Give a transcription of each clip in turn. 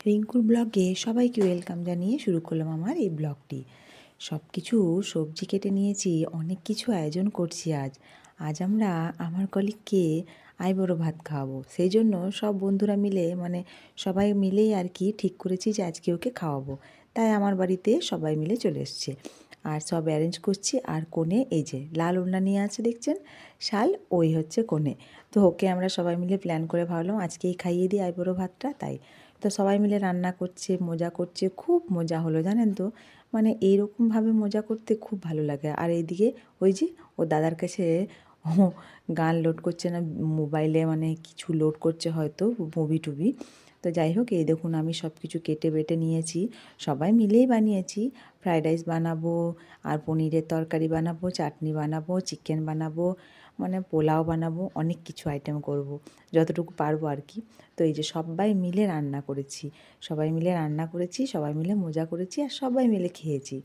রিঙ্কুর ব্লগে সবাইকে ওয়েলকাম জানিয়ে শুরু করলাম আমার এই ব্লগটি। সব কিছু সবজি কেটে নিয়েছি, অনেক কিছু আয়োজন করছি আজ। আজ আমরা আমার কলিগকে আইবুড়ো ভাত খাওয়াবো, সেই জন্য সব বন্ধুরা মিলে সবাই মিলেই আর কি ঠিক করেছি যে আজকে ওকে খাওয়াবো। তাই আমার বাড়িতে সবাই মিলে চলে এসছে আর সব অ্যারেঞ্জ করছি। আর কোণে এই যে লাল ওড়না নিয়ে আছে দেখছেন, শাল, ওই হচ্ছে কোণে। তো ওকে আমরা সবাই মিলে প্ল্যান করে ভাবলাম আজকেই খাইয়ে দিই আইবুড়ো ভাতটা। তাই তো সবাই মিলে রান্না করছে, মজা করছে, খুব মজা হলো জানেন তো। এইরকমভাবে মজা করতে খুব ভালো লাগে। আর এইদিকে ওই যে ওর দাদার কাছে ও গান লোড করছে না মোবাইলে, কিছু লোড করছে হয়তো মুভি টুভি। তো যাই হোক, এই দেখুন আমি সব কিছু কেটে বেটে নিয়েছি, সবাই মিলেই বানিয়েছি। ফ্রায়েড রাইস বানাবো, আর পনিরের তরকারি বানাবো, চাটনি বানাবো, চিকেন বানাবো, পোলাও বানাবো, অনেক কিছু আইটেম করব, যতটুকু পারবো আর কি। তো এই যে সবাই মিলে রান্না করেছি, সবাই মিলে রান্না করেছি, সবাই মিলে মজা করেছি, আর সবাই মিলে খেয়েছি।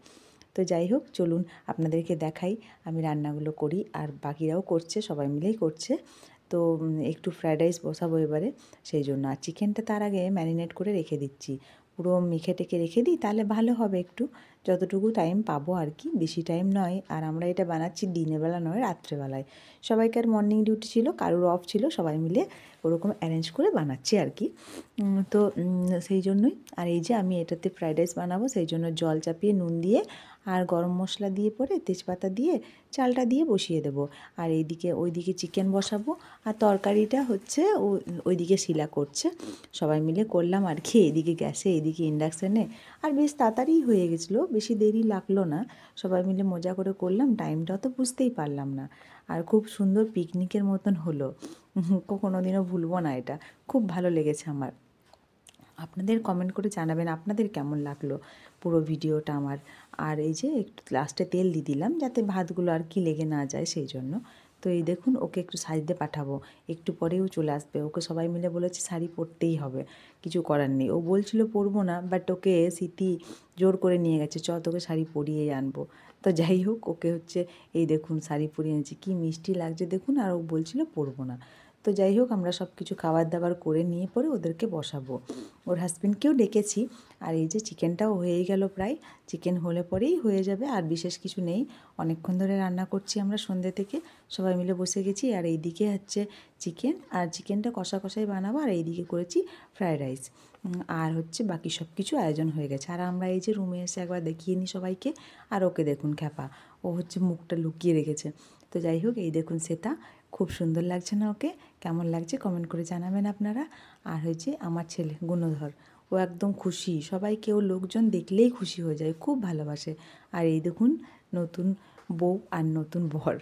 তো যাই হোক, চলুন আপনাদেরকে দেখাই আমি রান্নাগুলো করি, আর বাকিরাও করছে, সবাই মিলেই করছে। তো একটু ফ্রায়েড রাইস বসাবো এবারে, সেই জন্য। আর চিকেনটা তার আগে ম্যারিনেট করে রেখে দিচ্ছি, পুরো মেখে টেকে রেখে দিই, তাহলে ভালো হবে একটু, যতটুকু টাইম পাবো আর কি, বেশি টাইম নয়। আর আমরা এটা বানাচ্ছি দিনের বেলা নয়, রাত্রেবেলায়। সবাইকার মর্নিং ডিউটি ছিল, কারোর অফ ছিল, সবাই মিলে ওরকম অ্যারেঞ্জ করে বানাচ্ছি আর কি। তো সেই জন্যই। আর এই যে আমি এটাতে ফ্রায়েড রাইস বানাবো, সেই জন্য জল চাপিয়ে নুন দিয়ে আর গরম মশলা দিয়ে পরে তেজপাতা দিয়ে চালটা দিয়ে বসিয়ে দেবো। আর ওইদিকে চিকেন বসাবো, আর তরকারিটা হচ্ছে ওইদিকে শিলা করছে। সবাই মিলে করলাম আর কি, এদিকে গ্যাসে এদিকে ইন্ডাকশানে। আর বেশ তাড়াতাড়ি হয়ে গেছিলো, বেশি দেরি লাগলো না। সবাই মিলে মজা করে করলাম, টাইমটা তো বুঝতেই পারলাম না। আর খুব সুন্দর পিকনিকের মতন হলো, কোনো দিনও ভুলবো না এটা, খুব ভালো লেগেছে আমার। আপনাদের কমেন্ট করে জানাবেন আপনাদের কেমন লাগলো পুরো ভিডিওটা আমার। আর এই যে একটু লাস্টে তেল দিয়ে দিলাম যাতে ভাতগুলো আর কি লেগে না যায়, সেই জন্য। তো এই দেখুন, ওকে একটু সাজতে পাঠাবো, একটু পরেও চলে আসবে। ওকে সবাই মিলে বলেছে শাড়ি পরতেই হবে, কিছু করার নেই। ও বলছিল পরবো না, বাট ওকে স্মৃতি জোর করে নিয়ে গেছে, চ তোকে শাড়ি পরিয়েই আনবো। তো যাই হোক, ওকে হচ্ছে এই দেখুন শাড়ি পরিয়ে এনেছি, কী মিষ্টি লাগছে দেখুন। আর ও বলছিল পরবো না। তো যাই হোক, আমরা সব কিছু খাবার দাবার করে নিয়ে পরে ওদেরকে বসাবো। ওর হাজব্যান্ডকেও ডেকেছি। আর এই যে চিকেনটাও হয়েই গেল প্রায়, চিকেন হলে পরেই হয়ে যাবে, আর বিশেষ কিছু নেই। অনেকক্ষণ ধরে রান্না করছি আমরা, সন্ধ্যে থেকে সবাই মিলে বসে গেছি। আর এইদিকে হচ্ছে চিকেন, আর চিকেনটা কষা কষাই বানাবো, আর এইদিকে করেছি ফ্রায়েড রাইস। আর হচ্ছে বাকি সব কিছু আয়োজন হয়ে গেছে। আর আমরা এই যে রুমে এসে একবার দেখিয়ে নিই সবাইকে। আর ওকে দেখুন খ্যাপা, ও হচ্ছে মুখটা লুকিয়ে রেখেছে। তো যাই হোক, এই দেখুন শ্বেতা, খুব সুন্দর লাগছে না ওকে? কেমন লাগছে কমেন্ট করে জানাবেন আপনারা। আর হয়েছে আমার ছেলে গুণধর, ও একদম খুশি, সবাইকে ও লোকজন দেখলেই খুশি হয়ে যায়, খুব ভালোবাসে। আর এই দেখুন নতুন বউ আর নতুন বর,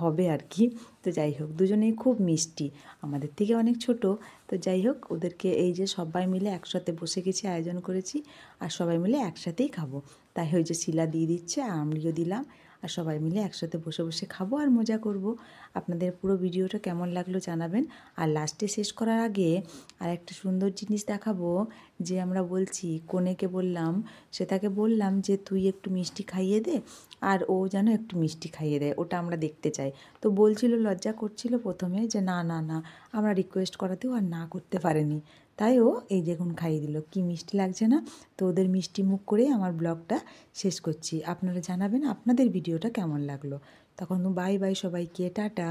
হবে আর কি। তো যাই হোক, দুজনেই খুব মিষ্টি, আমাদের থেকে অনেক ছোট। তো যাই হোক, ওদেরকে এই যে সবাই মিলে একসাথে বসে গেছি, আয়োজন করেছি, আর সবাই মিলে একসাথেই খাবো। তাই ওই যে শিলা দিয়ে দিচ্ছে, আর আমিও দিলাম, আর সবাই মিলে একসাথে বসে বসে খাবো আর মজা করব। আপনাদের পুরো ভিডিওটা কেমন লাগলো জানাবেন। আর লাস্টে শেষ করার আগে আর একটা সুন্দর জিনিস দেখাবো, যে আমরা বলছি কনেকে বললাম, তাকে বললাম যে তুই একটু মিষ্টি খাইয়ে দে, আর ও যেন একটু মিষ্টি খাইয়ে দেয়, ওটা আমরা দেখতে চাই। তো বলছিল, লজ্জা করছিল প্রথমে, যে না না না, আমরা রিকোয়েস্ট করাতেও আর না করতে পারেনি। তাই ও এই দেখুন খাইয়ে দিল, কি মিষ্টি লাগছে না? তো ওদের মিষ্টি মুখ করেই আমার ব্লগটা শেষ করছি। আপনারা জানাবেন আপনাদের ভিডিওটা কেমন লাগলো। তখন বাই বাই সবাইকে, টাটা।